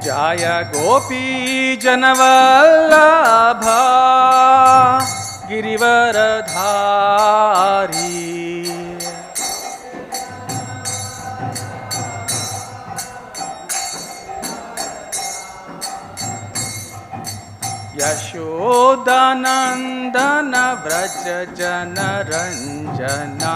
जय गोपीजनवल्लभा गिरिवरधारी यशोदानंदन व्रज जनरंजना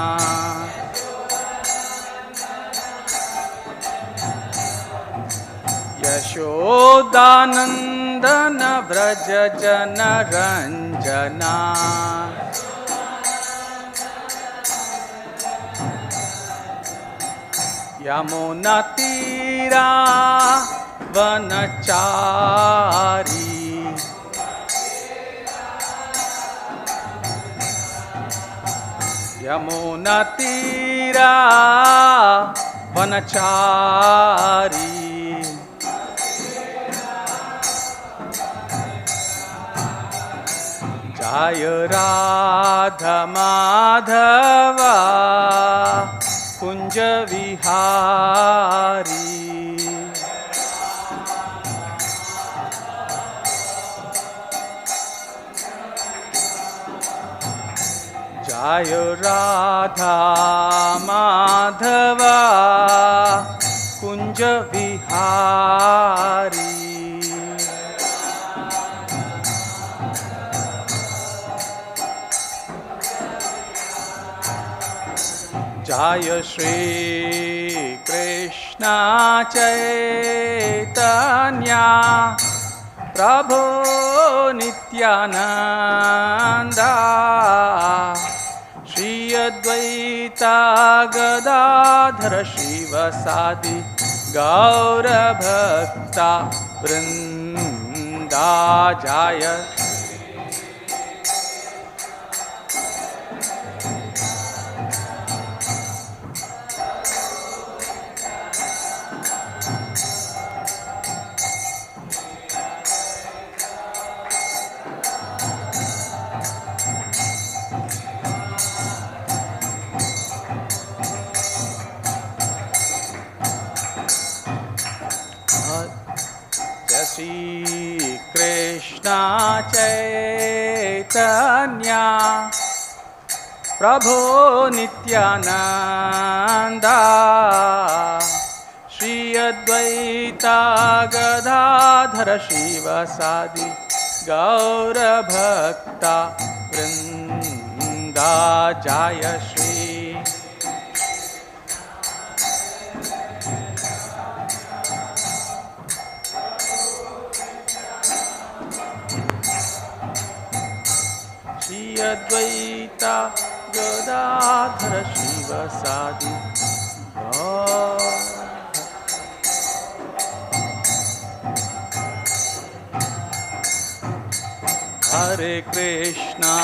यशोदानंदन व्रज जनरंजना यमुना तीरा वनचारी यमुना तीरा वनचारी जय राधा माधवा कुंज विहारी जय राधा माधवा कुंज विहारी जय श्री कृष्ण चैतन्य प्रभु नित्यानंद श्री अद्वैता गदाधर शिवसादि गौर भक्ता वृंदा जय श्री कृष्ण चैतन्य प्रभु नित्यानंद श्री अद्वैता गदाधर शिवसादि गौर भक्ता वृंदा जय श्री अद्वैता गदाधर शिवसादि हरे कृष्णा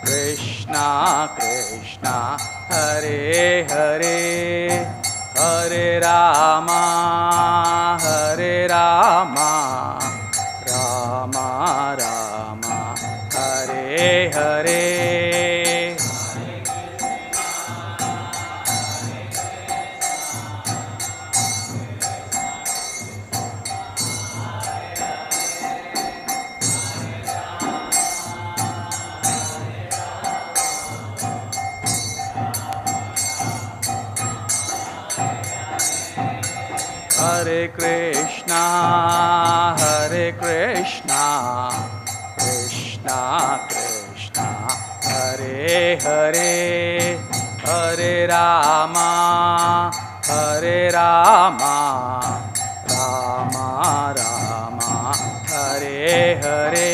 कृष्णा कृष्णा हरे हरे हरे रामा रामा रामा हरे हरे हरे कृष्णा कृष्णा कृष्णा हरे हरे हरे रामा रामा रामा हरे हरे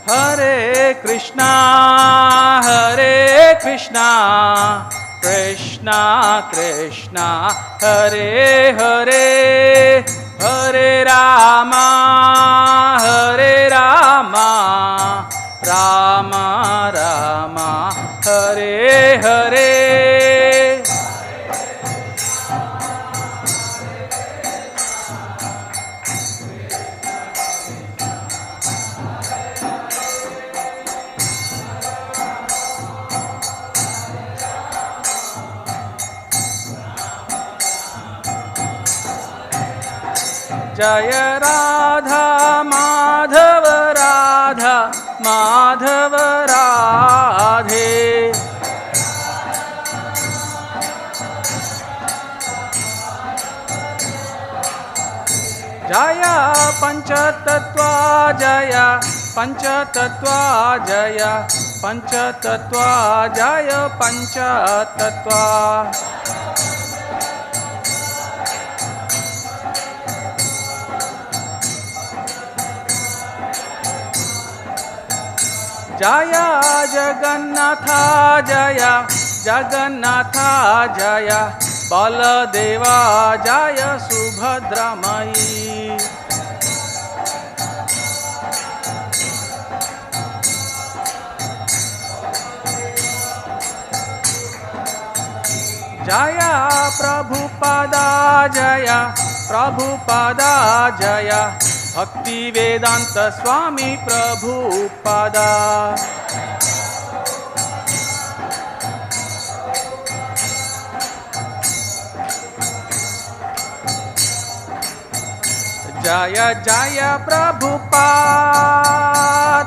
हरे कृष्णा कृष्णा कृष्णा हरे हरे हरे रामा रामा जय राधा माधव राधा माधव राधे। जय पंचतत्वा जय पंचतत्वा जय पंचतत्वा जय पंचतत्वा। जय जगन्नाथ जय जगन्नाथ जय बलदेवा जय सुभद्रामयी। जय प्रभुपादा जय प्रभुपादा जय भक्ति वेदांत स्वामी प्रभुपादा। जय जय प्रभुपाद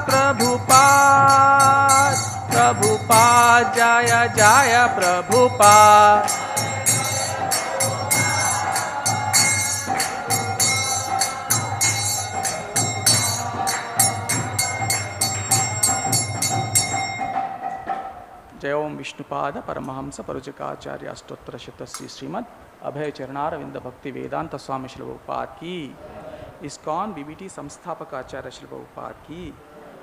प्रभुपाद प्रभुपाद जय जय प्रभुपाद। जय ओम विष्णुपाद परमहंस परुजकाचार्य अष्टोत्तर शत श्री श्रीमद अभय चरणारविंद भक्ति वेदांत स्वामी श्री प्रभुपाद की, इस्कॉन बीबीटी संस्थापक आचार्य श्री प्रभुपाद की,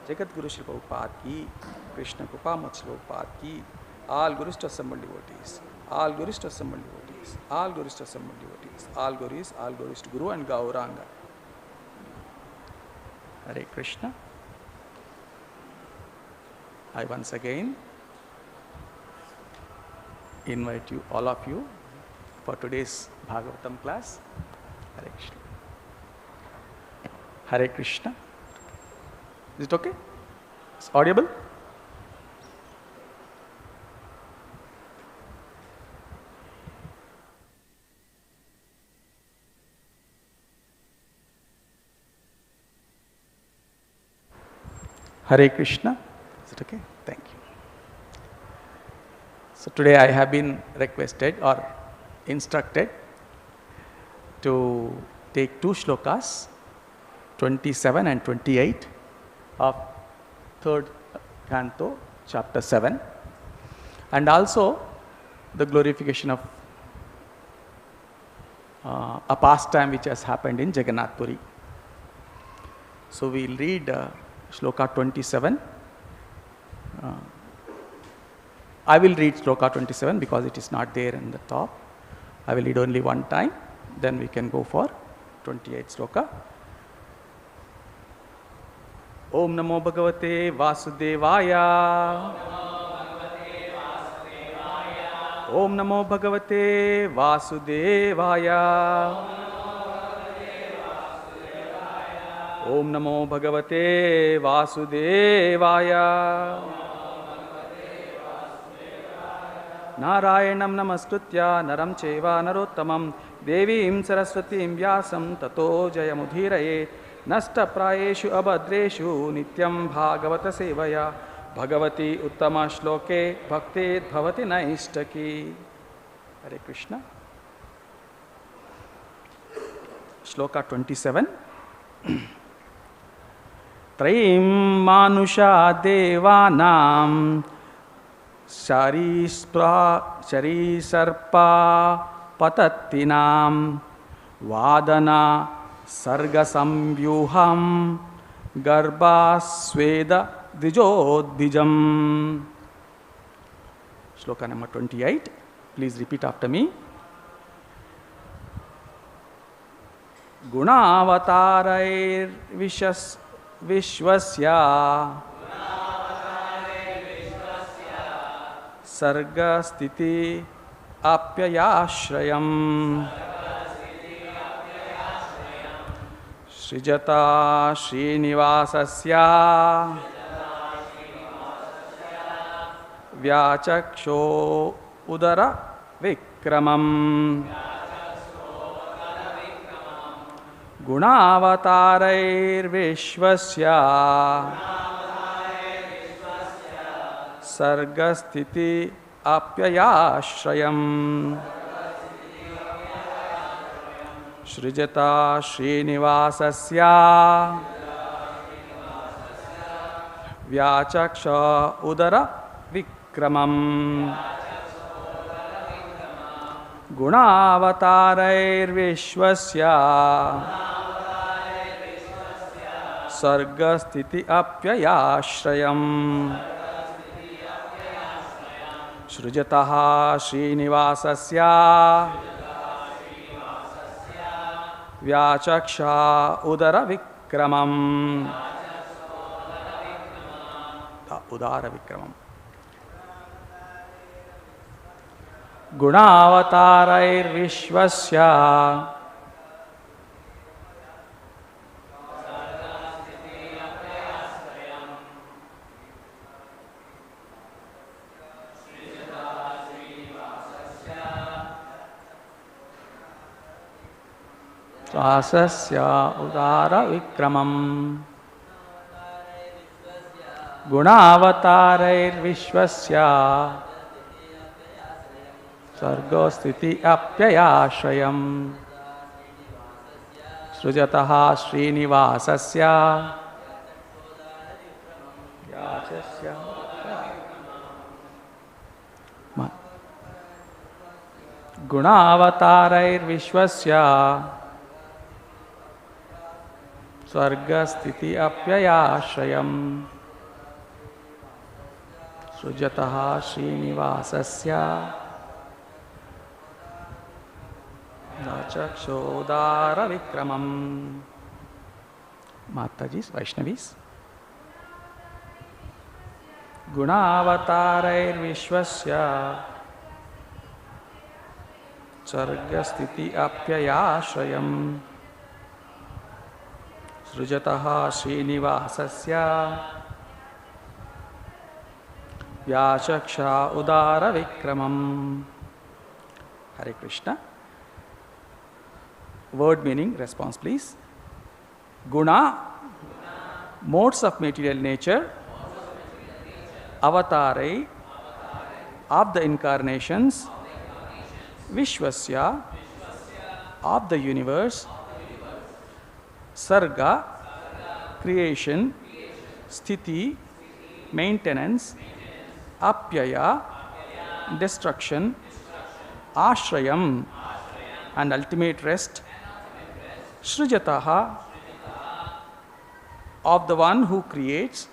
जगत गुरु श्री प्रभुपाद की, कृष्ण कृपा मत श्री प्रभुपाद की, all gurus to assembled devotees, all gurus to assembled devotees, all gurus to assembled devotees, all gurus to Guru and Gauranga. Hare Krishna. I once again invite you, all of you, for today's Bhagavatam class. Hare Krishna. Hare Krishna. Is it okay? It's audible? Hare Krishna. Is it okay? Thank you. So today I have been requested or instructed to take two shlokas, 27 and 28 of 3rd canto, chapter 7, and also the glorification of a pastime which has happened in Jagannath Puri. So we will read shloka 27. I will read shloka 27 because it is not there in the top. I will read only one time, then we can go for 28 shloka. Om Namo Bhagavate Vasudevaya. Om Namo Bhagavate Vasudevaya. Om Namo Bhagavate Vasudevaya. Narayanam namaskritya naram cheva narottamam devim saraswatim vyasam tato jayamudhiraye nasta prayeshu abhadreshu nityam bhagavata sevaya bhagavati uttama shloke bhakti bhavati naishtaki. Hare Krishna. Shloka 27. tiryaṅ-mānuṣa-devānāṁ sarīsṛpa-patattriṇām vada sarga-saṁvyūhaṁ gārbha-sveda-dvijodbhidām. Shloka number 28. Please repeat after me. Gunāvatarair vishvasya sarga-stiti apyayashrayam srijata srinivasasya vyachaksho udara vikramam गुणावतारैर्विश्वस्य सर्गस्थिति अप्ययाश्रयम् सृजता श्रीनिवासस्य व्याचक्ष उदर विक्रमम् गुणावतारैर्विश्वस्य सर्गस्थिति अप्ययाश्रयम् सृजतः श्रीनिवासस्य व्याचक्ष उदर विक्रमम् उदार विक्रमम् गुणावतारैर्विश्वस्य श्वासस्य उदार विक्रमम् गुणावतारैर्विश्वस्य सर्गस्थिति अप्ययाश्रयम् सृजतः श्रीनिवासस्य गुणावतारैर्विश्वस्य सर्गस्थिति अप्ययाश्रयम् सृजतः श्रीनिवासस्य चक्षोदार विक्रमम्. Mataji's, Vaishnavis. गुणावतारैर्विश्वस्य सर्गस्थिति अप्ययाश्रयम् सृजतः श्रीनिवासस्य व्याचक्ष उदार विक्रमम्. Hare Krishna. Word meaning, response please. Guna, modes of material nature. Avatarai, of the incarnations. Vishwasya, of the universe. Sarga, creation. Sthiti, maintenance. Apyaya, destruction. Ashrayam, and ultimate rest. Srijataha, of the one who creates.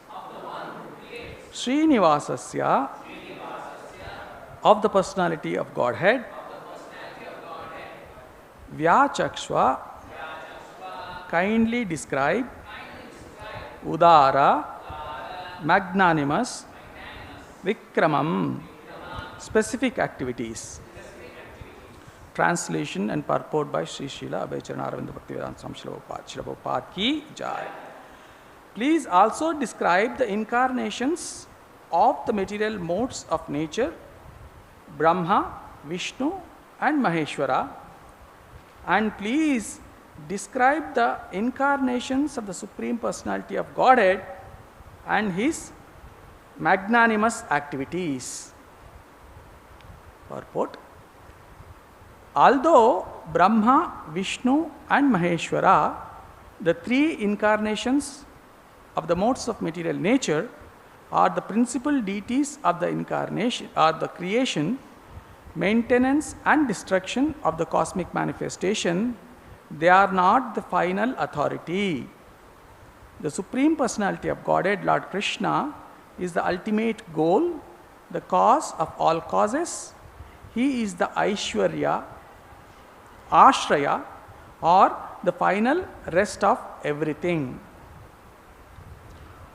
Srinivasasya, of the personality of Godhead. Vyachakshva, kindly describe. Udara, magnanimous. Vikramam, specific activities. Translation and purport by Sri Srila Abhayacharana Aravinda Bhaktivedanta Swami Srila Prabhupada ki jai. Please also describe the incarnations of the material modes of nature, Brahma, Vishnu and Maheshwara. And please describe the incarnations of the Supreme Personality of Godhead and His magnanimous activities. Purport. Although Brahma, Vishnu and Maheshwara, the three incarnations of the modes of material nature, are the principal deities of the incarnation, or the creation, maintenance and destruction of the cosmic manifestation, they are not the final authority. The Supreme Personality of Godhead, Lord Krishna, is the ultimate goal, the cause of all causes. He is the Aishwarya, Ashraya, or the final rest of everything.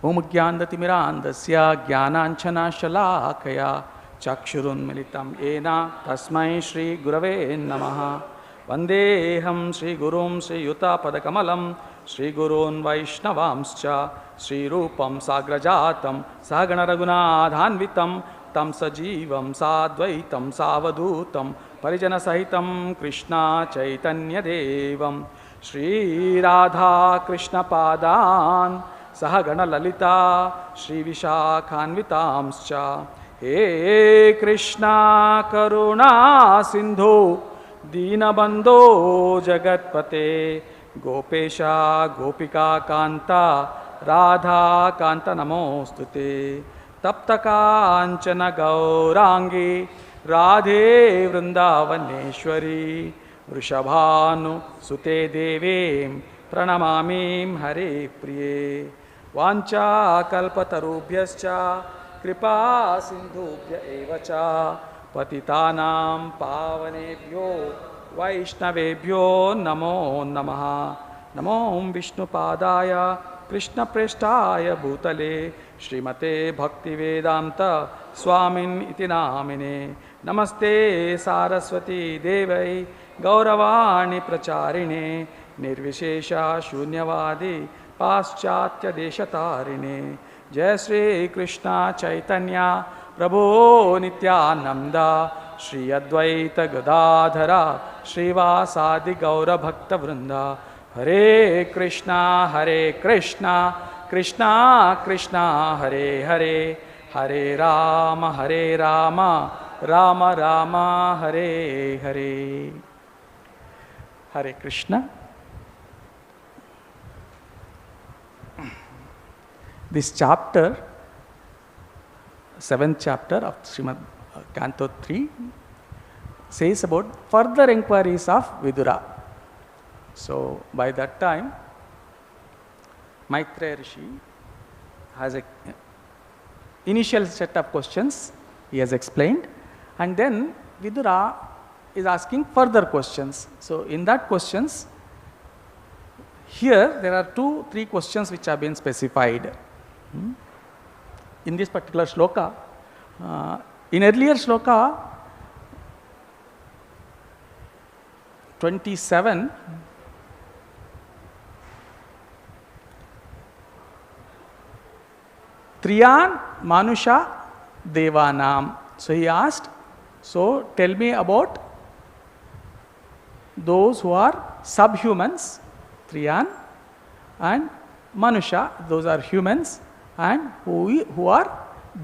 Om Jnanatimirandasya Jnananchana Shalakaya Chakshurunmilitam Yena Tasmai Shri Gurave Namaha Vandeham Shri Gurum Shri Yuta Padakamalam Shri Gurun Vaishnavamscha Shri Rupam Sagrajatam Sagana Raghunadhanvitam Tam Sajivam Sadvaitam Savadutam Parijana Sahitam Krishna Chaitanya Devam Shri Radha Krishna Padan Sahagana Lalita Shri Vishakhanvitamscha He Krishna Karuna Sindhu Dinabandho Jagatpate Gopesha Gopika Kanta Radha Kanta Namostute Taptaka Anchana Gaurangi Radhe Vrindavaneshwari Vrishabhanu Sute Devim Pranamamim Hare Priye Vancha Kalpatarubhyascha Kripa Sindhubhya Evacha Patitanam Pavanebhyo Vaishnavebhyo Namo Namaha Namo Vishnu Padaya Krishna Preshtaya Bhutale Srimate Bhakti Vedanta Swamin Iti Namine Namaste Saraswati Devai Gauravani Pracharine Nirvishesha Shunyavadi Paschatya Deshatarine Jai Shri Krishna Chaitanya Prabhu Nityananda Shri Advaita Gadadhara Srivasadi Gaura Bhakta Vrinda Hare Krishna Krishna Krishna Hare Hare Hare Rama Rama Rama Hare Hare Hare Krishna. This chapter, 7th chapter of Srimad Canto 3, says about further inquiries of Vidura. So, by that time, Maitreya Rishi has an initial set of questions he has explained, and then Vidura is asking further questions. So, in that questions, here there are 2-3 questions which have been specified. In this particular shloka, in earlier shloka 27, tiryaṅ-mānuṣa-devānāṁ. So he asked, so tell me about those who are subhumans, tiryaṅ, and manusha, those are humans, and who are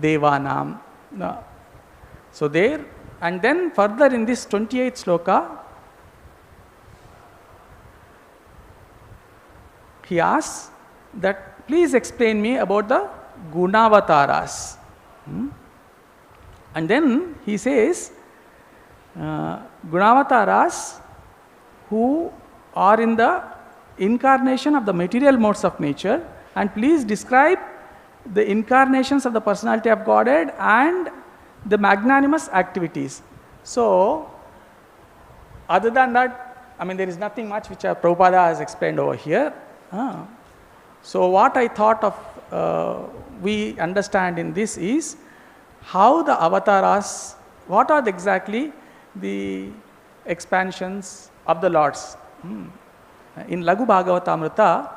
devānām. So there, and then further in this 28th sloka, he asks that please explain me about the gunavataras. And then he says, gunavataras who are in the incarnation of the material modes of nature, and please describe the incarnations of the personality of Godhead and the magnanimous activities. So, other than that, I mean, there is nothing much which Prabhupada has explained over here. So, what I thought of we understand in this is how the avatars, what are exactly the expansions of the Lords. In Lagu Bhagavatamrita,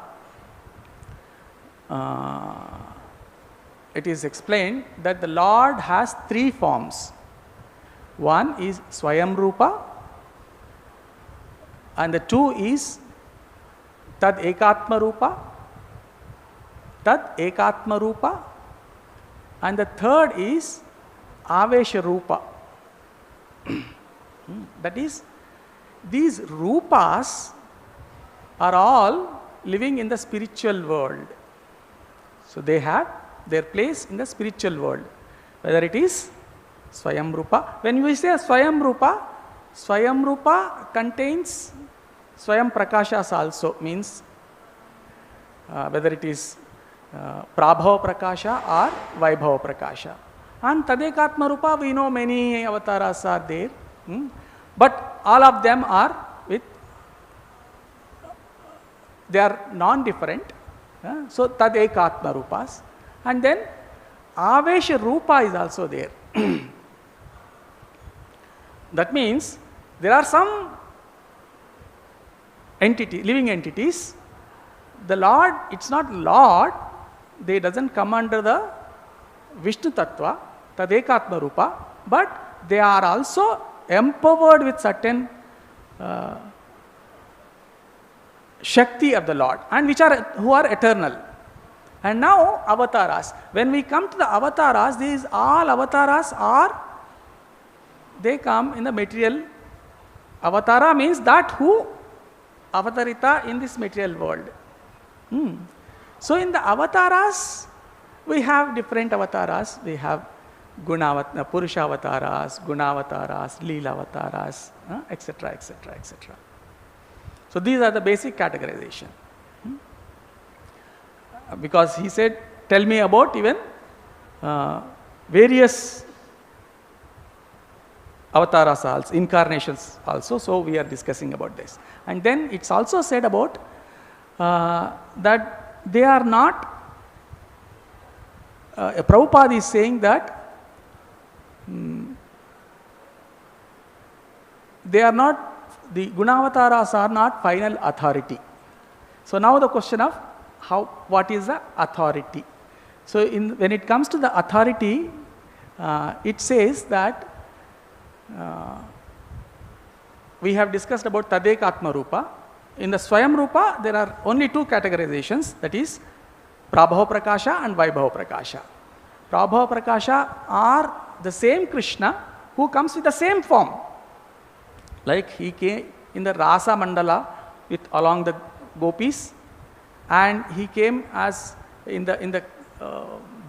it is explained that the Lord has 3 forms. One is Swayamrupa, and the 2 is Tad Ekatmarupa, and the 3rd is Avesha-rupa. That is, these rupas are all living in the spiritual world. So they have their place in the spiritual world. Whether it is Swayamrupa. When we say Swayamrupa, Swayamrupa contains Swayam Prakashas also, means whether it is Prabhava Prakasha or Vaibhava Prakasha. And Tadekatma Rupa, we know many avatars are there, but all of them are with, they are non-different. So Tadekatma Rupas. And then Avesha Rupa is also there. That means there are some living entities. The Lord, it's not Lord, they doesn't come under the Vishnu Tattva, Tadekatma Rupa, but they are also empowered with certain Shakti of the Lord, and who are eternal. And now avatars. When we come to the avatars, these all avatars they come in the material. Avatara means that who avatarita in this material world. So in the avatars, we have different avatars. We have Purusha avatars, Gunavataras, Leela avatars, etc., etc., etc. So these are the basic categorization. Because he said, tell me about even various avatars also, incarnations also. So we are discussing about this. And then it's also said about that they are not, Prabhupada is saying that they are not, the Gunavataras are not final authority. So now the question of what is the authority? So when it comes to the authority, it says that we have discussed about Tadekatma Rupa. In the Swayam Rupa, there are only two categorizations, that is Prabhava Prakasha and Vaibhava Prakasha. Prabhava Prakasha are the same Krishna who comes with the same form. Like he came in the Rasa Mandala along the gopis, and he came as in the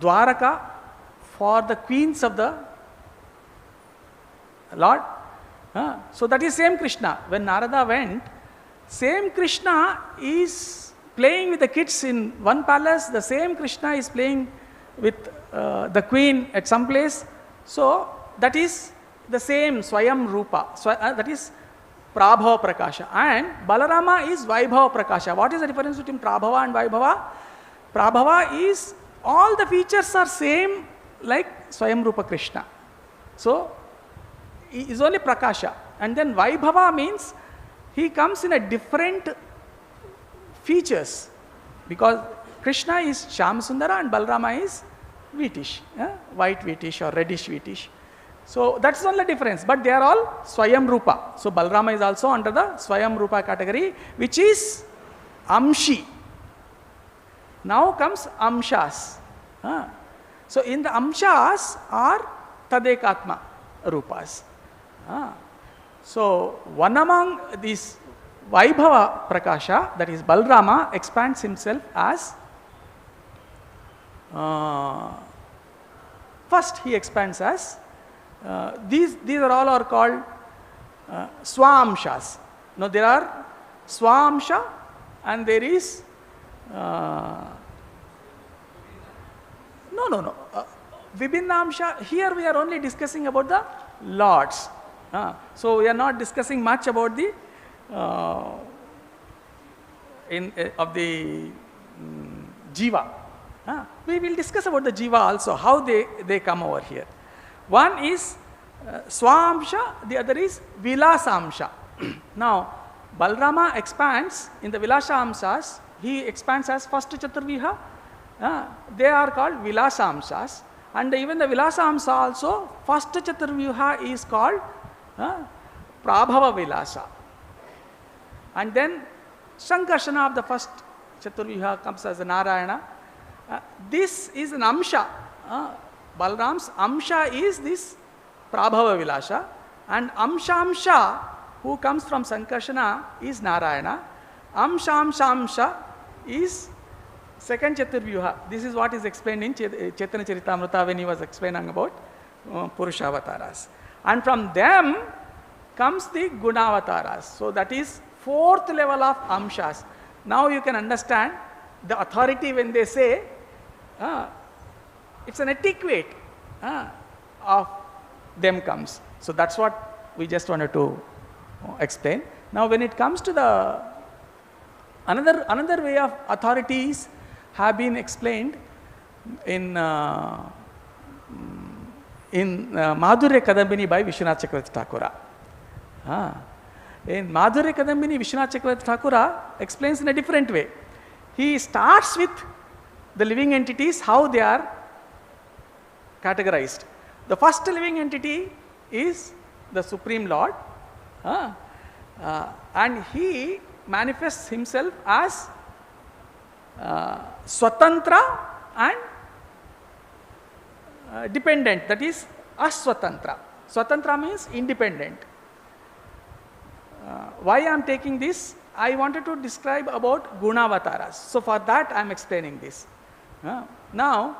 Dwaraka for the queens of the Lord. So that is same Krishna. When Narada went, same Krishna is playing with the kids in one palace, the same Krishna is playing with the queen at some place. So that is the same Swayam Rupa. That is Prabhava Prakasha. And Balarama is Vaibhava Prakasha. What is the difference between Prabhava and Vaibhava? Prabhava is all the features are same like Swayam Rupa Krishna. So he is only Prakasha. And then Vaibhava means he comes in a different features, because Krishna is Shyam Sundara and Balarama is Vitish, white Vitish or reddish Vitish. So that's the only difference, but they are all Swayam Rupa. So Balarama is also under the Swayam Rupa category, which is Amshi. Now comes Amshas. So in the Amshas are Tadekatma Rupas. So one among these Vaibhava Prakasha, that is Balarama, expands himself as first he expands as these are all are called Swamshas. Now there are Swamsha and there is Vibhinnamsha. Here we are only discussing about the lords. So we are not discussing much about the Jiva. We will discuss about the Jiva also, how they come over here. One is Swamsha, the other is Vilasamsha. Now, Balarama expands in the Vilasamsas, he expands as first Chaturvyuha. They are called Vilasamsas. And even the Vilasamsa also, first Chaturvyuha is called Prabhava Vilasa. And then Sankarshana of the first Chaturvyuha comes as a Narayana. This is an Amsha. Balaram's Amsha is this Prabhava Vilasa, and Amshamsha, who comes from Sankarshana, is Narayana. Amshamshamsha is second Chaturvyuha. This is what is explained in Chaitanya Charitamrita when he was explaining about Purusha Avataras. And from them comes the Gunavataras. So that is fourth level of Amshas. Now you can understand the authority when they say it's an etiquette of them comes. So that's what we just wanted to explain. Now when it comes to the another way of authorities have been explained in Madhurya Kadambini by Vishwanath Chakravarti Thakura. In Madhurya Kadambini, Vishwanath Chakravarti Thakura explains in a different way. He starts with the living entities, how they are categorized. The first living entity is the Supreme Lord, and he manifests himself as swatantra and dependent, that is aswatantra. Swatantra means independent. Why I am taking this? I wanted to describe about gunavataras. So for that I am explaining this. Now,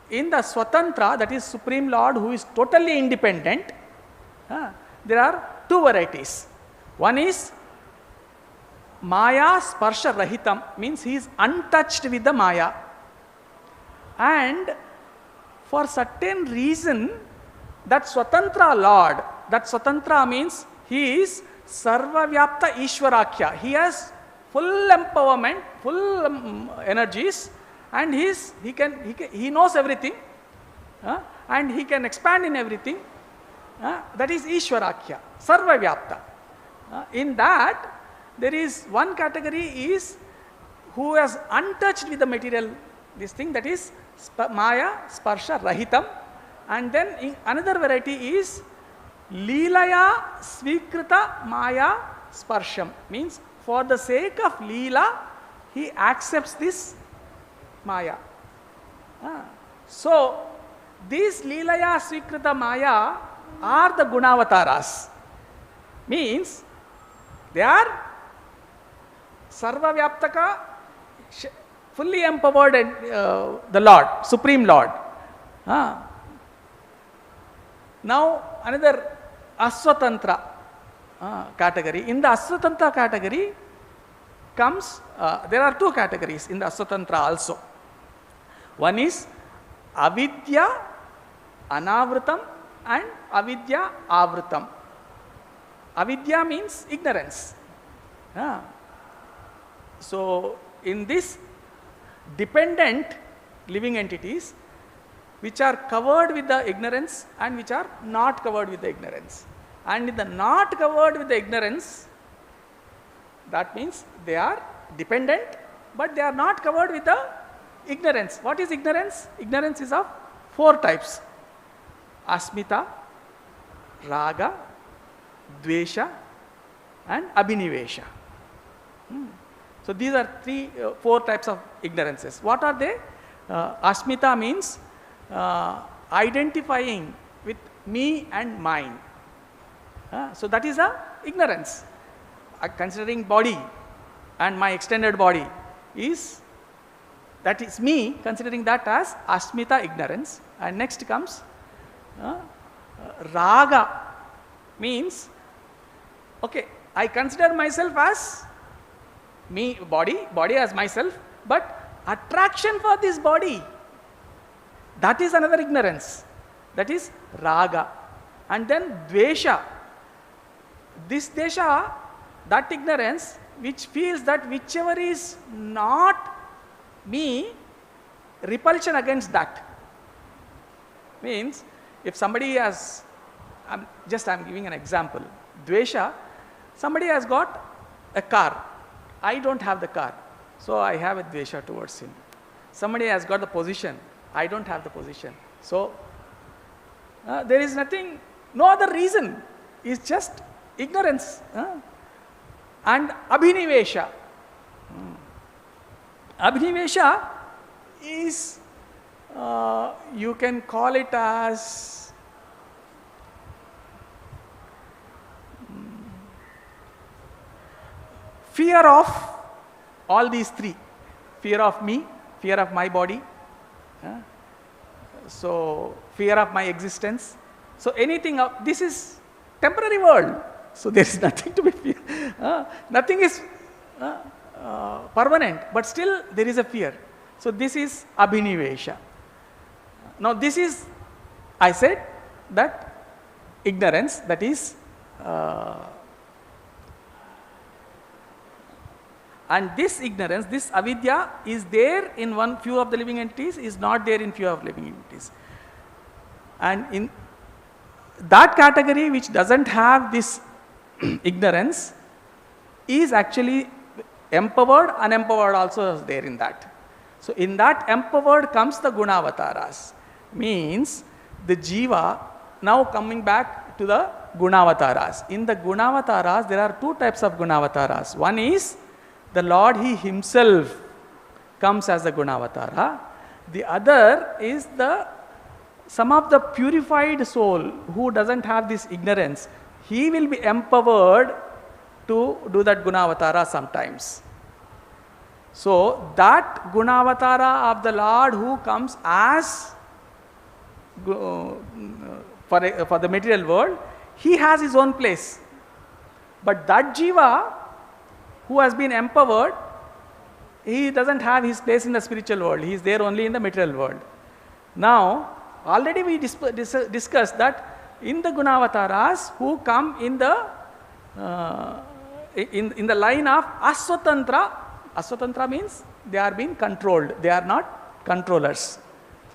in the swatantra, that is Supreme Lord who is totally independent, there are two varieties. One is Maya Sparsha Rahitam, means he is untouched with the Maya. And for certain reason, that Swatantra Lord, that Swatantra means he is Sarva-vyapta Ishwarakya. He has full empowerment, full energies, and he knows everything, and he can expand in everything. That is Ishwarakya, Sarva-vyapta. In that, there is one category is who has untouched with the material, this thing, that is Maya Sparsha Rahitam. And then another variety is Leelaya Svikrita Maya Sparsham, means for the sake of Leela, he accepts this Maya. So, these Leelaya Svikrita Maya are the Gunavataras, means they are Sarva Vyaptaka, fully empowered the Lord, Supreme Lord. Now, another Aswatantra category. In the Aswatantra category comes, there are two categories in the Aswatantra also. One is Avidya Anavritam and Avidya Avritam. Avidya means ignorance. So, in this dependent living entities, which are covered with the ignorance and which are not covered with the ignorance. And in the not covered with the ignorance, that means they are dependent, but they are not covered with the ignorance. What is ignorance? Ignorance is of four types: asmita, raga, dvesha and abhinivesha. So these are four types of ignorances. What are they? Asmita means identifying with me and mine. So that is a ignorance. Considering body and my extended body that is me, considering that as asmita, ignorance. And next comes raga, means okay, I consider myself as me, body as myself, but attraction for this body, that is another ignorance, that is raga. And then dvesha, this desha, that ignorance which feels that whichever is not me, repulsion against that. Means if somebody has, I'm giving an example, dvesha, somebody has got a car, I don't have the car, so I have a dvesha towards him. Somebody has got the position, I don't have the position. So there is nothing, no other reason, it's just ignorance. And abhinivesha. Abhinivesha is, you can call it as fear of all these three. Fear of me, fear of my body, so fear of my existence. So anything of this is temporary world. So there is nothing to be feared. Nothing is permanent, but still there is a fear. So this is abhinivesha. Now this is, I said that ignorance, that is and this ignorance, this avidya is there in few of the living entities, is not there in few of living entities. And in that category which doesn't have this ignorance is actually empowered, unempowered also is there in that. So in that empowered comes the gunavataras, means the jiva, now coming back to the Gunavataras. In the Gunavataras, there are two types of Gunavataras. One is the Lord He Himself comes as a Gunavatara. The other is some of the purified soul who doesn't have this ignorance. He will be empowered to do that Gunavatara sometimes. So that Gunavatara of the Lord who comes as for the material world, he has his own place. But that Jiva who has been empowered, he doesn't have his place in the spiritual world. He is there only in the material world. Now, already we discussed that in the Gunavataras who come in the line of Aswatantra. Aswatantra means they are being controlled. They are not controllers.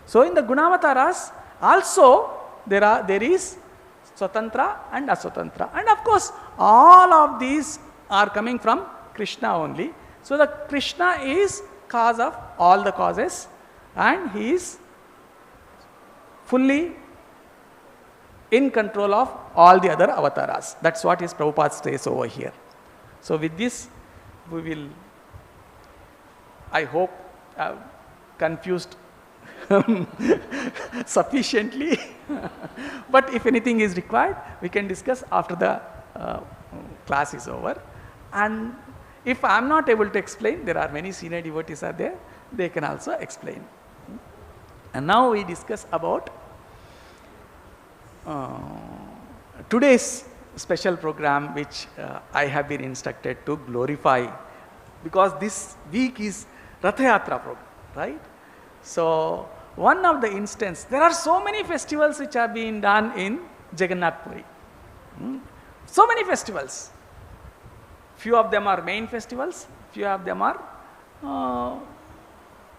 So in the Gunavataras also there is Swatantra and Aswatantra. And of course, all of these are coming from Krishna only. So the Krishna is cause of all the causes and he is fully in control of all the other avatars. That's what his Prabhupada says over here. So with this, we will, I hope, confused sufficiently. But if anything is required, we can discuss after the class is over. And if I am not able to explain, there are many senior devotees are there, they can also explain. And now we discuss about today's special program which I have been instructed to glorify, because this week is Ratha Yatra program, right? So one of the instances, there are so many festivals which are being done in Jagannath Puri. So many festivals. Few of them are main festivals, few of them are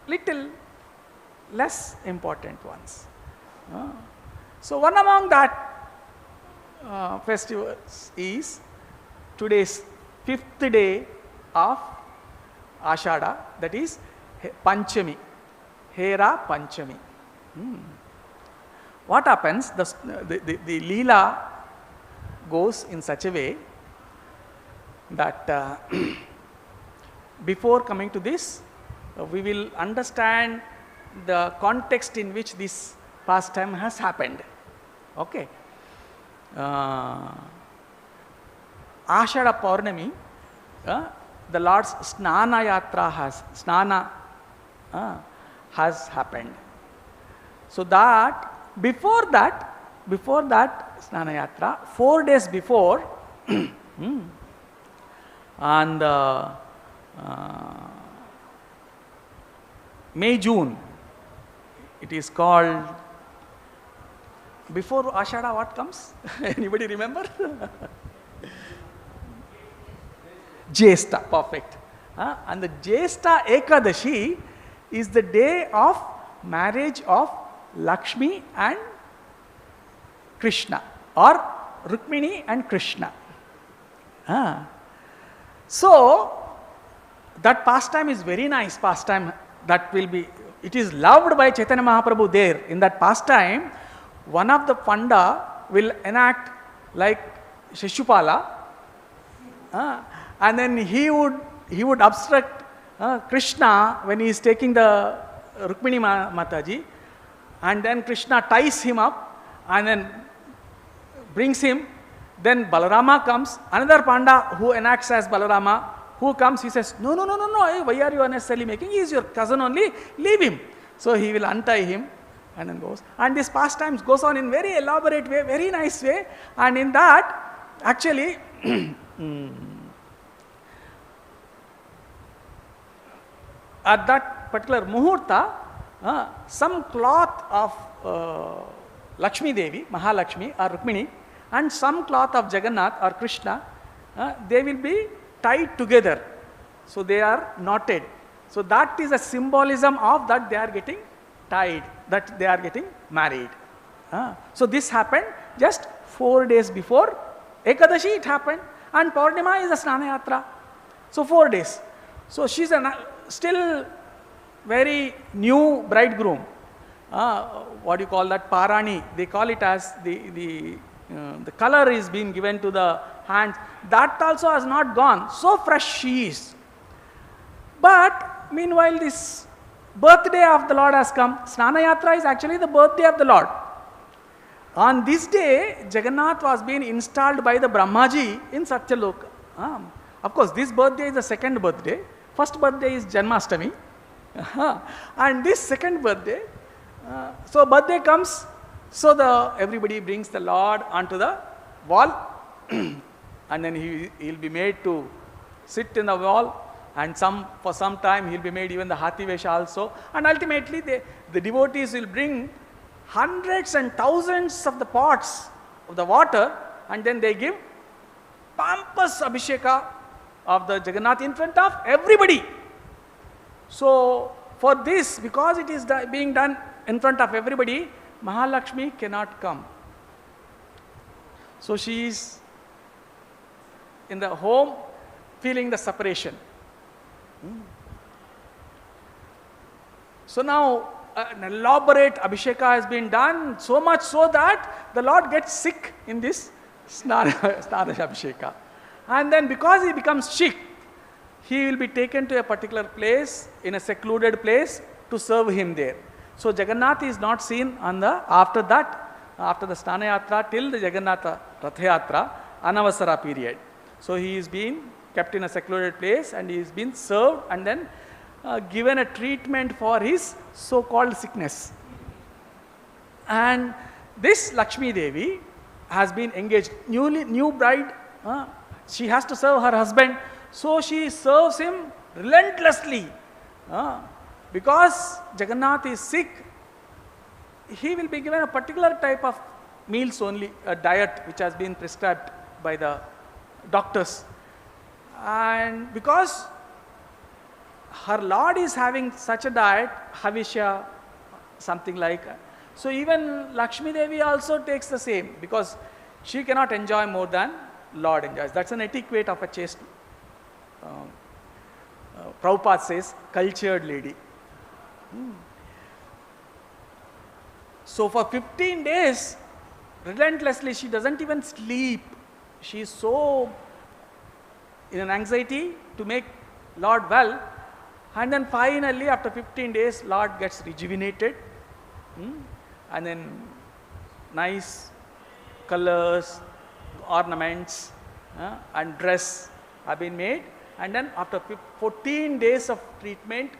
little less important ones. So one among that festivals is today's 5th day of Ashada, that is Panchami, Hera Panchami. What happens? The Leela goes in such a way that before coming to this, we will understand the context in which this pastime has happened. Okay. Ashada Paurnami, the Lord's Snana Yatra has happened. So that before that Snana Yatra, 4 days before, and May, June, it is called, before Ashada what comes? Anybody remember? Jyeshta, perfect. And the Jyeshta Ekadashi is the day of marriage of Lakshmi and Krishna, or Rukmini and Krishna. So that pastime is very nice pastime. That will be, it is loved by Chaitanya Mahaprabhu there. In that pastime, one of the Panda will enact like Shishupala, and then he would obstruct Krishna when he is taking the Rukmini Mataji, and then Krishna ties him up and then brings him. Then Balarama comes, another Panda who enacts as Balarama, who comes, he says, no, why are you unnecessarily making? He is your cousin only, leave him. So he will untie him and then goes. And this pastime goes on in very elaborate way, very nice way. And in that, actually, at that particular Muhurta, some cloth of Lakshmi Devi, Mahalakshmi or Rukmini, and some cloth of Jagannath or Krishna, they will be tied together. So they are knotted. So that is a symbolism of that they are getting tied, that they are getting married. So this happened just 4 days before Ekadashi it happened, and Purnima is a Snana Yatra. So 4 days. So she is still very new bridegroom. What do you call that? Parani. They call it as the the color is being given to the hands. That also has not gone. So fresh she is. But meanwhile, this birthday of the Lord has come. Snana Yatra is actually the birthday of the Lord. On this day, Jagannath was being installed by the Brahmaji in Satyaloka. Of course, this birthday is the second birthday. First birthday is Janmashtami. And this second birthday, so birthday comes, so everybody brings the Lord onto the wall and then he'll be made to sit in the wall, and for some time he'll be made even the Hathi Vesha also, and ultimately the devotees will bring hundreds and thousands of the pots of the water, and then they give pompous abhisheka of the Jagannath in front of everybody. So for this, because it is being done in front of everybody, Mahalakshmi cannot come. So she is in the home feeling the separation. So now an elaborate abhisheka has been done, so much so that the Lord gets sick in this Snana Abhisheka. And then because he becomes sick, he will be taken to a particular place, in a secluded place, to serve him there. So Jagannath is not seen after the Snana Yatra till the Jagannatha Ratha Yatra, Anavasara period. So he is being kept in a secluded place and he is being served and then given a treatment for his so-called sickness. And this Lakshmi Devi has been engaged, new bride, she has to serve her husband, so she serves him relentlessly. Because Jagannath is sick, he will be given a particular type of meals only, a diet which has been prescribed by the doctors. And because her Lord is having such a diet, Havisha, something like, so even Lakshmi Devi also takes the same, because she cannot enjoy more than Lord enjoys. That's an etiquette of a chaste, Prabhupada says, cultured lady. So for 15 days, relentlessly, she doesn't even sleep. She is so in an anxiety to make Lord well. And then finally, after 15 days, Lord gets rejuvenated. And then nice colors, ornaments, and dress have been made. And then after 14 days of treatment,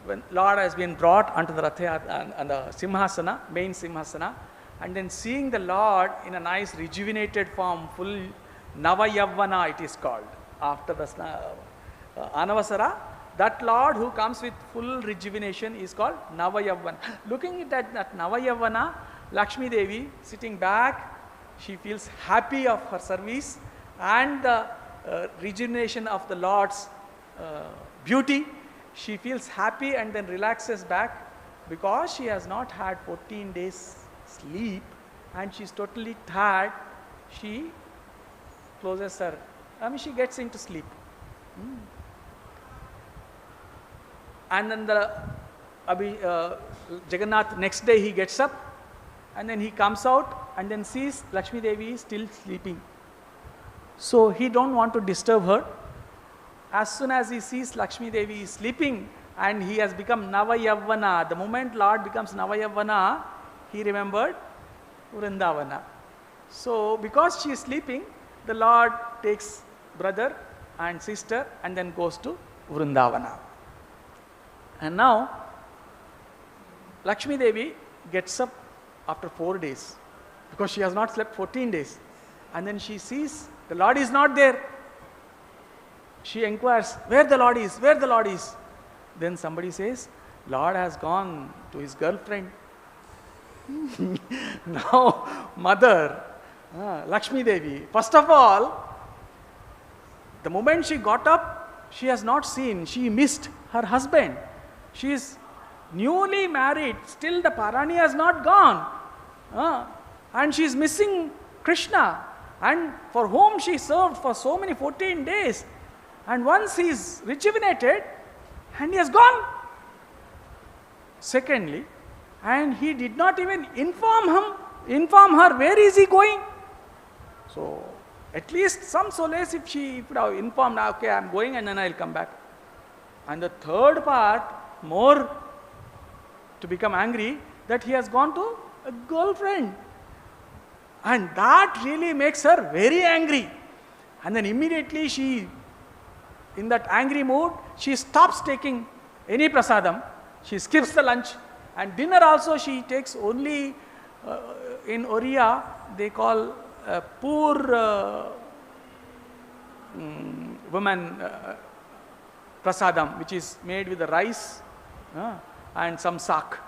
when Lord has been brought onto the Ratha and the Simhasana, main Simhasana, and then seeing the Lord in a nice rejuvenated form, full Navayavana it is called, after the Anavasara, that Lord who comes with full rejuvenation is called Navayavana. Looking at that Navayavana, Lakshmi Devi sitting back, she feels happy of her service and the rejuvenation of the Lord's beauty. She feels happy and then relaxes back because she has not had 14 days sleep and she is totally tired. She closes her, she gets into sleep. And then Jagannath, next day he gets up and then he comes out and then sees Lakshmi Devi still sleeping. So he don't want to disturb her. As soon as he sees Lakshmi Devi is sleeping and he has become Navayavana, the moment Lord becomes Navayavana, he remembered Vrindavana. So because she is sleeping, the Lord takes brother and sister and then goes to Vrindavana. And now Lakshmi Devi gets up after 4 days because she has not slept 14 days. And then she sees the Lord is not there. She inquires, where the Lord is, where the Lord is. Then somebody says, Lord has gone to his girlfriend. Now, mother, Lakshmi Devi, first of all, the moment she got up, she has not seen, she missed her husband. She is newly married, still the Parani has not gone. And she is missing Krishna, and for whom she served for so many 14 days. And once he is rejuvenated, and he has gone. Secondly, and he did not even inform inform her where is he going. So at least some solace if she would have informed, okay, I am going and then I will come back. And the third part, more to become angry, that he has gone to a girlfriend. And that really makes her very angry. And then immediately she, in that angry mood, she stops taking any prasadam. She skips the lunch. And dinner also she takes only, in Oriya, they call poor woman prasadam, which is made with the rice and some sak.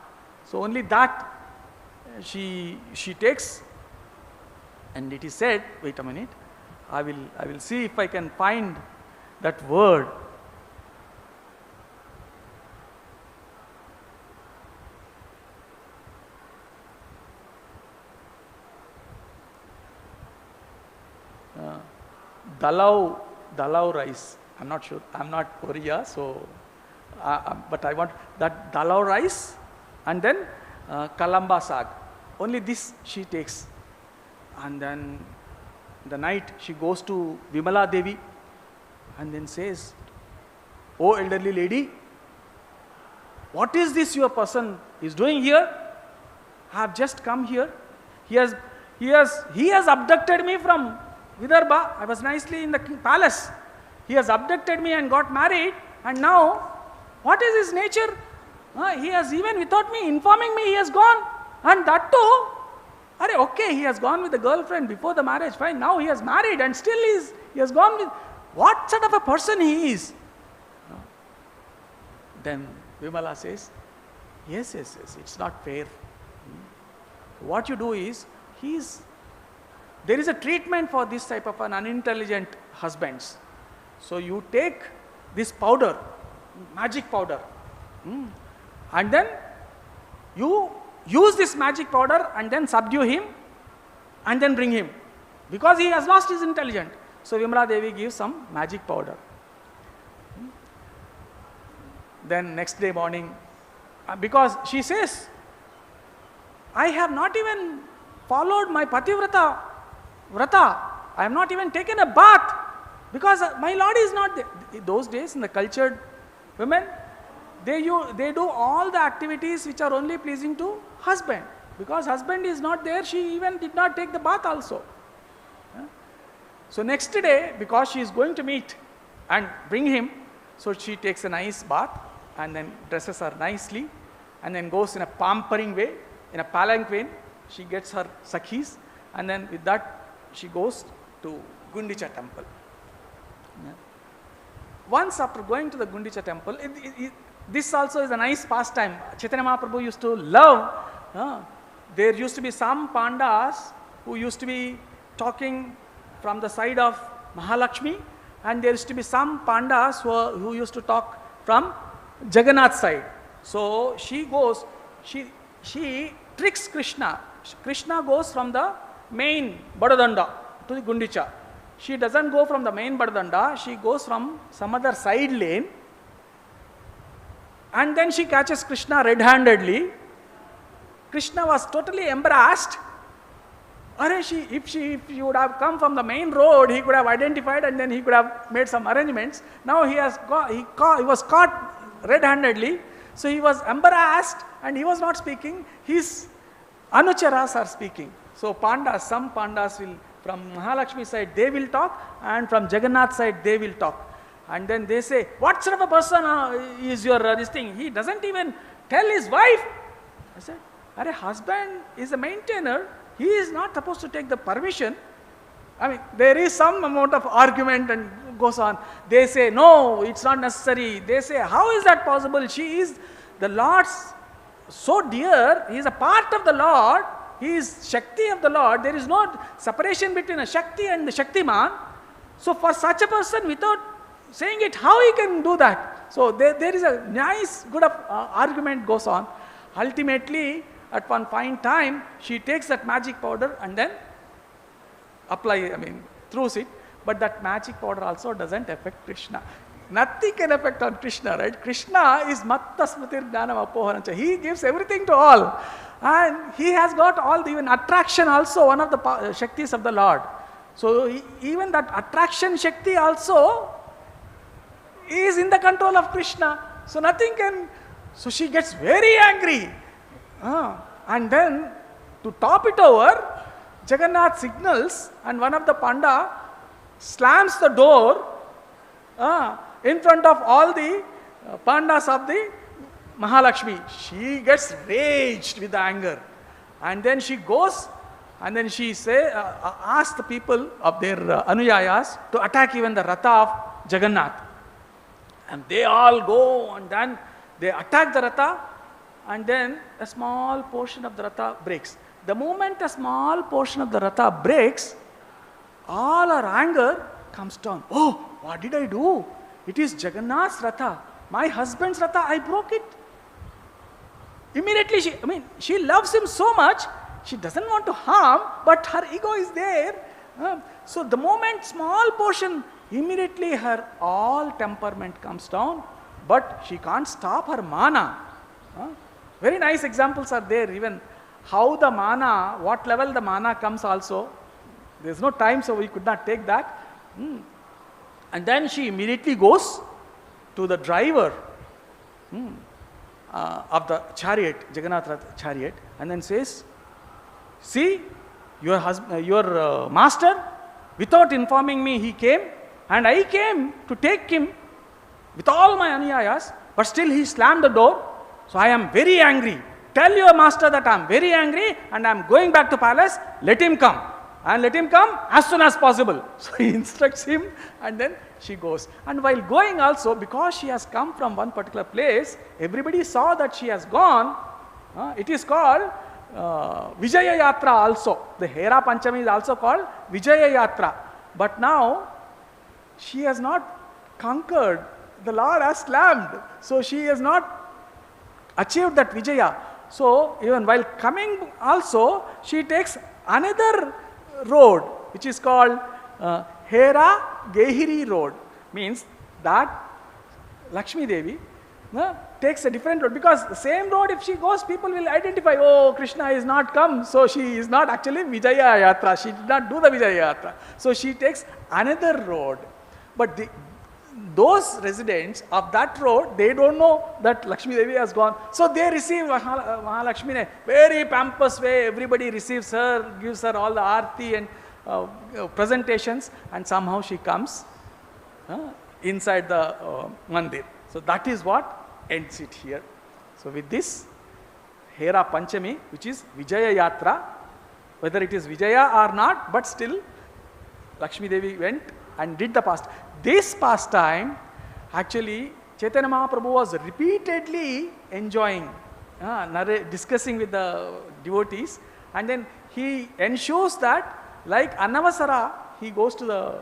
So only that she takes. And it is said, wait a minute, I will see if I can find that word. Dalau rice. I'm not sure. I'm not Oriya, so but I want that dalau rice and then kalamba sag. Only this she takes. And then the night she goes to Vimala Devi and then says, "Oh elderly lady, what is this your person is doing here? I have just come here. He has abducted me from Vidarbha. I was nicely in the palace. He has abducted me and got married, and now what is his nature? He has, even without me informing me, he has gone, and that too. Okay, he has gone with the girlfriend before the marriage, fine. Now he has married and still he has gone with, what sort of a person he is?" Then Vimala says, yes, it's not fair. What you do is, there is a treatment for this type of an unintelligent husbands. So you take this powder, magic powder, and then you use this magic powder and then subdue him and then bring him, because he has lost his intelligence. So Vimala Devi gives some magic powder. Then next day morning, because she says, I have not even followed my pativrata vrata. I have not even taken a bath because my Lord is not there. In those days, in the cultured women, they do all the activities which are only pleasing to husband. Because husband is not there, she even did not take the bath also. So next day, because she is going to meet and bring him, so she takes a nice bath and then dresses her nicely and then goes in a pampering way, in a palanquin. She gets her sakhis and then with that she goes to Gundicha temple. Once after going to the Gundicha temple, this also is a nice pastime. Chaitanya Mahaprabhu used to love. There used to be some pandas who used to be talking from the side of Mahalakshmi, and there used to be some pandas who used to talk from Jagannath's side. So she goes, she tricks Krishna. Krishna goes from the main Badadanda to the Gundicha. She doesn't go from the main Badadanda, she goes from some other side lane. And then she catches Krishna red-handedly. Krishna was totally embarrassed. If she would have come from the main road, he could have identified and then he could have made some arrangements. Now he was caught red-handedly. So he was embarrassed and he was not speaking. His anucharas are speaking. So pandas, some pandas will, from Mahalakshmi side they will talk, and from Jagannath side they will talk. And then they say, what sort of a person is your this thing? He doesn't even tell his wife. I said, husband is a maintainer. He is not supposed to take the permission. There is some amount of argument and goes on. They say, no, it's not necessary. They say, how is that possible? She is the Lord's so dear. He is a part of the Lord. He is Shakti of the Lord. There is no separation between a Shakti and the Shaktiman. So for such a person, without saying it, how he can do that? So there is a nice, good argument goes on. Ultimately, at one fine time, she takes that magic powder and then throws it. But that magic powder also doesn't affect Krishna. Nothing can affect on Krishna, right? Krishna is matta smritir jnanam apohanancha. He gives everything to all. And he has got all the even attraction also, one of the Shaktis of the Lord. So even that attraction Shakti also is in the control of Krishna. So nothing can, so she gets very angry. And then to top it over, Jagannath signals and one of the Panda slams the door in front of all the Pandas of the Mahalakshmi. She gets raged with anger. And then she goes and then she asks the people of their Anuyayas to attack even the Ratha of Jagannath. And they all go and then they attack the Ratha and then a small portion of the Ratha breaks. The moment a small portion of the Ratha breaks, all her anger comes down. Oh, what did I do? It is Jagannath's Ratha. My husband's Ratha, I broke it. Immediately she loves him so much, she doesn't want to harm, but her ego is there. So the moment small portion, immediately her all temperament comes down, but she can't stop her mana. Very nice examples are there, even how the mana, what level the mana comes also. There's no time, so we could not take that. And then she immediately goes to the driver of the chariot, Jagannath Rath chariot, and then says, see, your master, without informing me, he came, and I came to take him with all my anuyayas, but still he slammed the door, so I am very angry. Tell your master that I am very angry and I am going back to palace, let him come. And let him come as soon as possible. So he instructs him and then she goes. And while going also, because she has come from one particular place, everybody saw that she has gone. It is called Vijaya Yatra also. The Hera Panchami is also called Vijaya Yatra. But now, she has not conquered. The Lord has slammed. So she has not achieved that Vijaya. So even while coming also, she takes another road, which is called Hera Gehiri road. Means that Lakshmi Devi takes a different road, because the same road if she goes, people will identify, oh, Krishna is not come, so she is not actually Vijaya Yatra, she did not do the Vijaya Yatra. So she takes another road. But those residents of that road, they don't know that Lakshmi Devi has gone. So they receive Mahalakshmi in a very pompous way. Everybody receives her, gives her all the arti and presentations, and somehow she comes inside the mandir. So that is what ends it here. So with this, Hera Panchami, which is Vijaya Yatra, whether it is Vijaya or not, but still Lakshmi Devi went and did the past. This pastime, actually, Chaitanya Mahaprabhu was repeatedly enjoying, discussing with the devotees, and then he ensures that, like Annavasara, he goes to the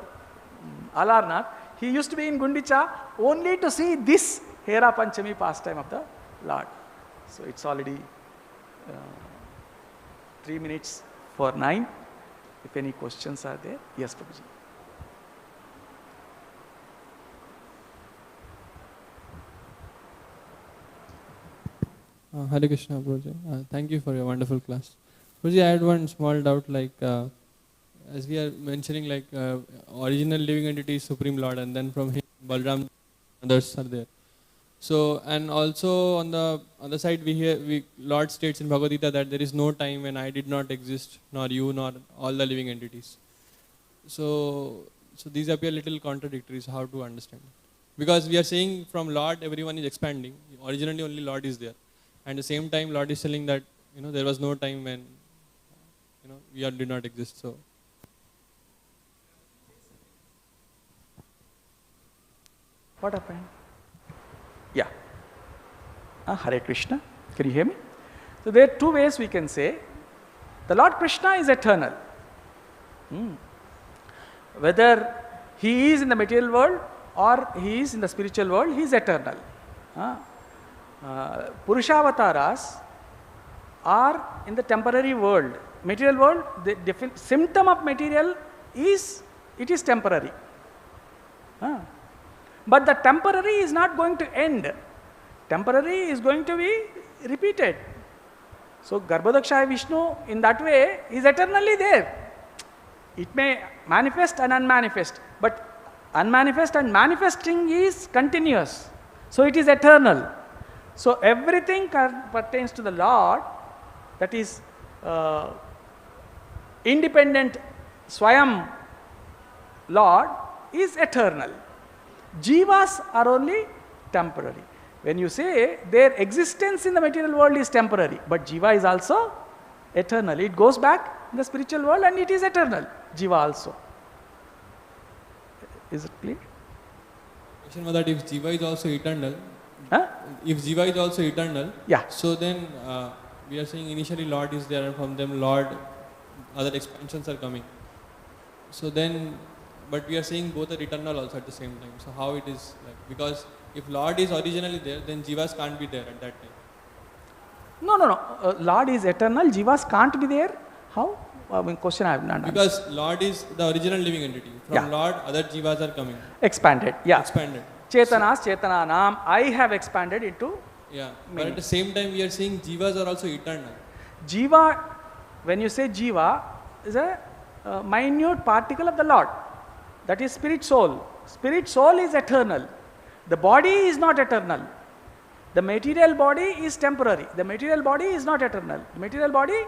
Alarnath, he used to be in Gundicha only to see this Hera Panchami pastime of the Lord. So it's already 3 minutes for 9. If any questions are there, yes, Prabhuji. Hare Krishna, Prabhuji. Thank you for your wonderful class. Prabhuji, I had one small doubt, like as we are mentioning, like original living entity is Supreme Lord, and then from him, Balram, others are there. So, and also on the other side, Lord states in Bhagavad Gita that there is no time when I did not exist, nor you, nor all the living entities. So these appear little contradictory. So how to understand? Because we are saying from Lord, everyone is expanding. Originally, only Lord is there. And at the same time, Lord is telling that, there was no time when, we did not exist. So, what happened? Yeah. Hare Krishna. Can you hear me? So there are two ways we can say. The Lord Krishna is eternal. Whether he is in the material world or he is in the spiritual world, he is eternal. Purushavataras are in the temporary world. Material world, the symptom of material is, it is temporary. But the temporary is not going to end. Temporary is going to be repeated. So Garbhodakshaya Vishnu in that way is eternally there. It may manifest and unmanifest, but unmanifest and manifesting is continuous. So it is eternal. So everything pertains to the Lord, that is independent Swayam Lord is eternal. Jivas are only temporary. When you say their existence in the material world is temporary, but Jiva is also eternal. It goes back in the spiritual world and it is eternal. Jiva also. Is it clear? Question was that if Jiva is also eternal, Huh? if Jiva is also eternal, Yeah. so then we are saying initially Lord is there and from them Lord, other expansions are coming. So then, but we are saying both are eternal also at the same time. So how it is like, because if Lord is originally there, then Jivas can't be there at that time. No. Lord is eternal. Jivas can't be there. How? Question I have not understood. Because Lord is the original living entity. From Yeah. Lord, other Jivas are coming. Expanded. Yeah. Expanded. Chetanas, Chetananam. I have expanded into Yeah. But Many. at the same time, we are saying Jivas are also eternal. Jiva. When you say Jiva, is a minute particle of the Lord. That is spirit soul. Spirit soul is eternal. The body is not eternal. The material body is temporary. The material body is not eternal. The material body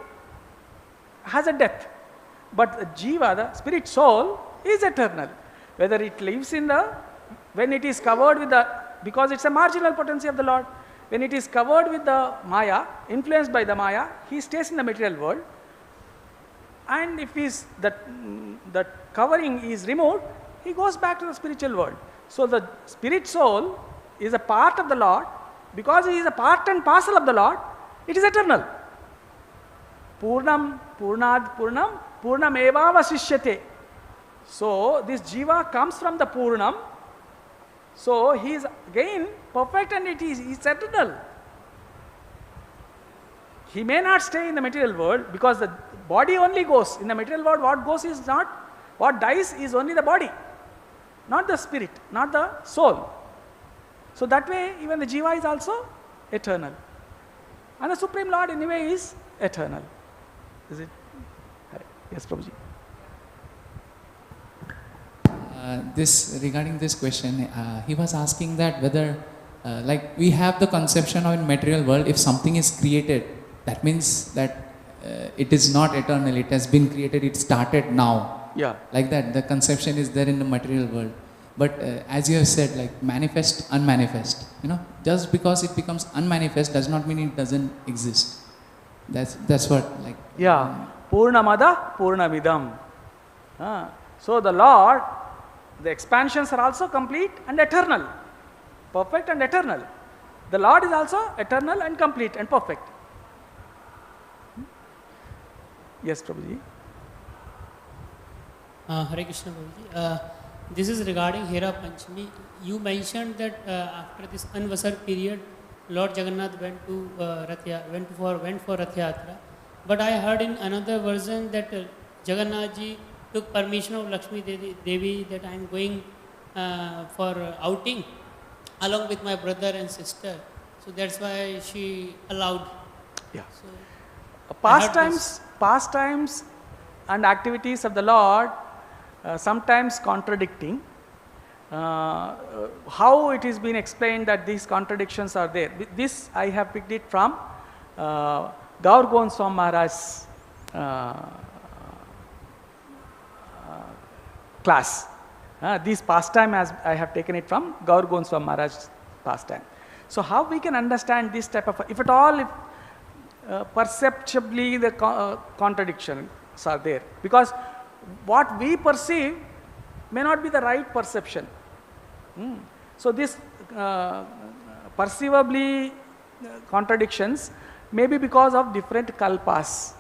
has a death. But the Jiva, the spirit soul, is eternal. Whether it lives in the, when it is covered with the, because it's a marginal potency of the Lord, when it is covered with the Maya, influenced by the Maya, he stays in the material world. And if the covering is removed, he goes back to the spiritual world. So the spirit soul is a part of the Lord. Because he is a part and parcel of the Lord, it is eternal. Purnam, Purnad, Purnam, Purnam eva vasishyate. So this Jiva comes from the Purnam. So he is again perfect and it is eternal. He may not stay in the material world because the body only goes. In the material world, what goes is not, what dies is only the body, not the spirit, not the soul. So that way, even the Jiva is also eternal. And the Supreme Lord anyway is eternal. Is it? Yes, Prabhuji. Regarding this question, he was asking that whether, like we have the conception of in material world, if something is created, that means that it is not eternal, it has been created, it started now. Yeah. Like that, the conception is there in the material world. But as you have said, like manifest, unmanifest, just because it becomes unmanifest does not mean it doesn't exist. That's what, like. Yeah. Purnamada, Purnamidam. So the Lord, the expansions are also complete and eternal. Perfect and eternal. The Lord is also eternal and complete and perfect. Yes, Prabhuji. Hare Krishna, Prabhuji. This is regarding Hera Panchami. You mentioned that after this Anvasar period, Lord Jagannath went for Rath Yatra. But I heard in another version that Jagannath ji took permission of Lakshmi Devi that I am going for outing along with my brother and sister. So that's why she allowed. Yeah. So Pastimes and activities of the Lord sometimes contradicting. How it is been explained that these contradictions are there. This I have picked it from Gaur Swami Maharaj's class. This pastime I have taken it from Gaur Swami Maharaj's pastime. So how we can understand this type of, if at all, perceptibly the contradictions are there. Because what we perceive may not be the right perception. So this perceivably contradictions may be because of different kalpas.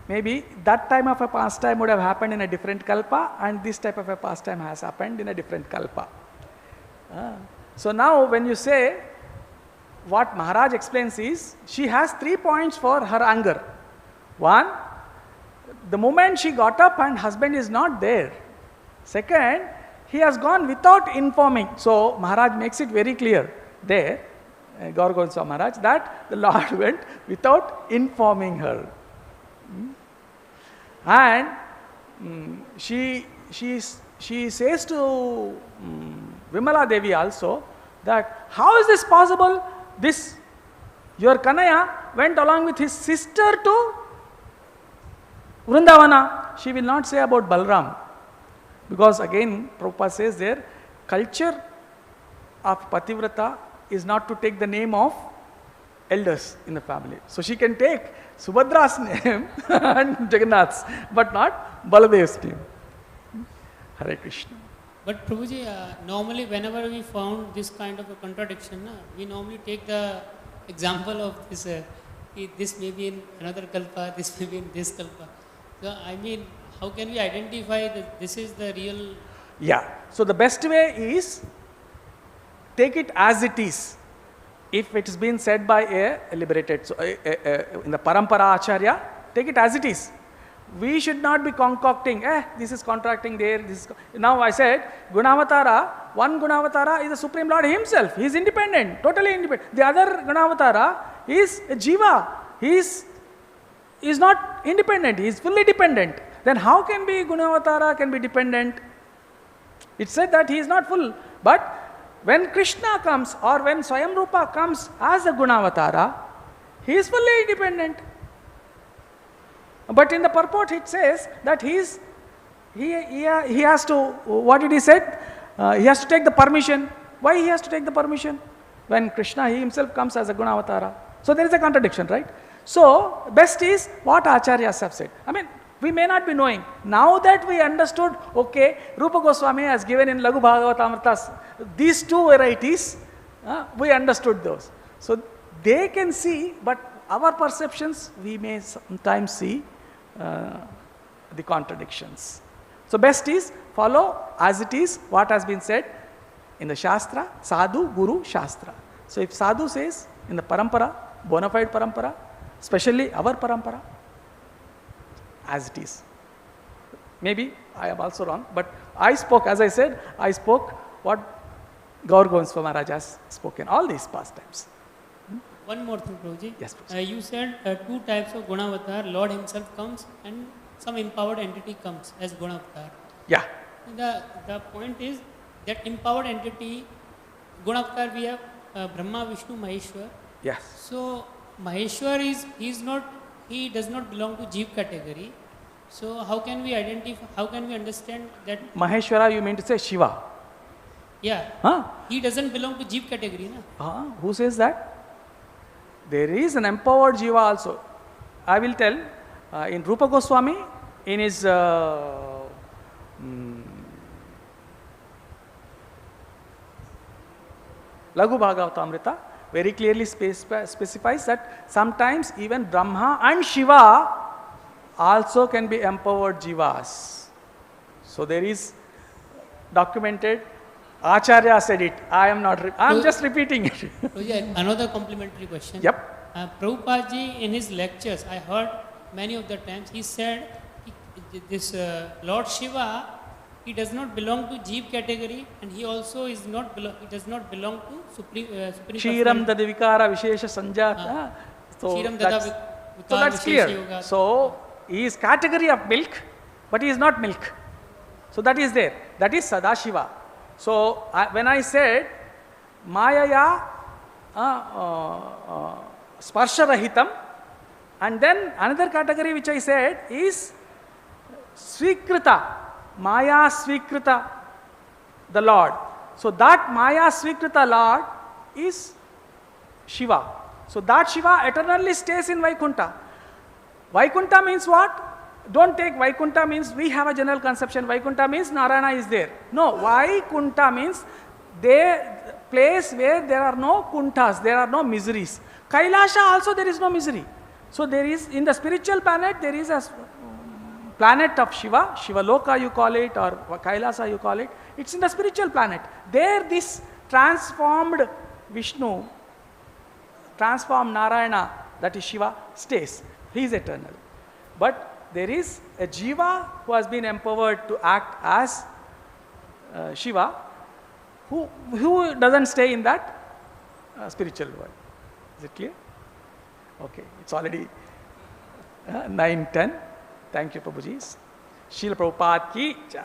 Maybe that time of a pastime would have happened in a different kalpa and this type of a pastime has happened in a different kalpa. So now when you say, what Maharaj explains is, she has 3 points for her anger. One, the moment she got up and husband is not there. Second, he has gone without informing. So Maharaj makes it very clear there, Gaura Maharaj, that the Lord went without informing her. And she says to Vimala Devi also that how is this possible? This, your Kanaya went along with his sister to Vrindavana. She will not say about Balram. Because again, Prabhupada says there, culture of Pativrata is not to take the name of elders in the family. So she can take Subhadra's name and Jagannath's, but not Baladev's name. Hare Krishna. But Prabhuji, normally whenever we found this kind of a contradiction, we normally take the example of this, this may be in another kalpa, this may be in this kalpa. So I mean, how can we identify that this is the real? Yeah. So the best way is take it as it is. If it has been said by a liberated, so in the Parampara Acharya, take it as it is. We should not be concocting, this is contracting there, this is. Now I said, Gunavatara, one Gunavatara is the Supreme Lord himself. He is independent, totally independent. The other Gunavatara is a Jiva. He is not independent, he is fully dependent. Then how can be Gunavatara can be dependent? It said that he is not full. But when Krishna comes or when Swayamrupa comes as a Gunavatara, he is fully independent. But in the purport it says that he has to, what did he say? He has to take the permission. Why he has to take the permission? When Krishna, he himself comes as a Gunavatara. So there is a contradiction, right? So best is what Acharyas have said. I mean, we may not be knowing. Now that we understood, okay, Rupa Goswami has given in Lagu Bhagavatamritas these two varieties, we understood those. So they can see, but our perceptions, we may sometimes see the contradictions. So best is follow as it is what has been said in the Shastra, Sadhu, Guru, Shastra. So if Sadhu says in the Parampara, bona fide Parampara, especially our Parampara, as it is. Maybe I am also wrong, but I spoke, as I said, I spoke what Gaur Goswami Maharaj has spoken, all these pastimes. One more thing, Prabhuji. Yes, please. You said two types of Gunavatar, Lord himself comes and some empowered entity comes as Gunavatar. Yeah. The point is that empowered entity, Gunavatar we have Brahma, Vishnu, Maheshwar. Yes. So Maheshwar he does not belong to Jeev category. So how can we identify, how can we understand that? Maheshwara, you mean to say Shiva? Yeah. Huh? He doesn't belong to Jeev category, na? Who says that? There is an empowered Jiva also. I will tell in Rupa Goswami, in his Lagu Bhagavatamrita, very clearly specifies that sometimes even Brahma and Shiva also can be empowered Jivas. So there is documented, Acharya said it, I am not, I am just repeating it. Another complementary question. Yep. Prabhupada ji in his lectures, I heard many of the times, he said this Lord Shiva, he does not belong to Jeev category and he also is not he does not belong to Supreme Kshiram Dadavikara Vishesha Sanjata. So that's clear. So he is category of milk, but he is not milk. So that is there. That is Sadashiva. So when I said Mayaya Sparsha-rahitam, and then another category which I said is Svikrita, Maya Svikrita, the Lord. So that Maya Svikrita Lord is Shiva. So that Shiva eternally stays in Vaikuntha. Vaikuntha means what? Don't take Vaikuntha means we have a general conception. Vaikuntha means Narayana is there. No, Vaikuntha means the place where there are no kuntas, there are no miseries. Kailasha also there is no misery. So there is, in the spiritual planet, there is a planet of Shiva, Shiva Loka you call it, or Kailasa you call it. It's in the spiritual planet. There this transformed Vishnu, transformed Narayana, that is Shiva, stays. He is eternal. But there is a Jiva who has been empowered to act as Shiva, who doesn't stay in that spiritual world. Is it clear? Okay, it's already 9:10. Thank you, Prabhuji. Srila Prabhupada ki jai.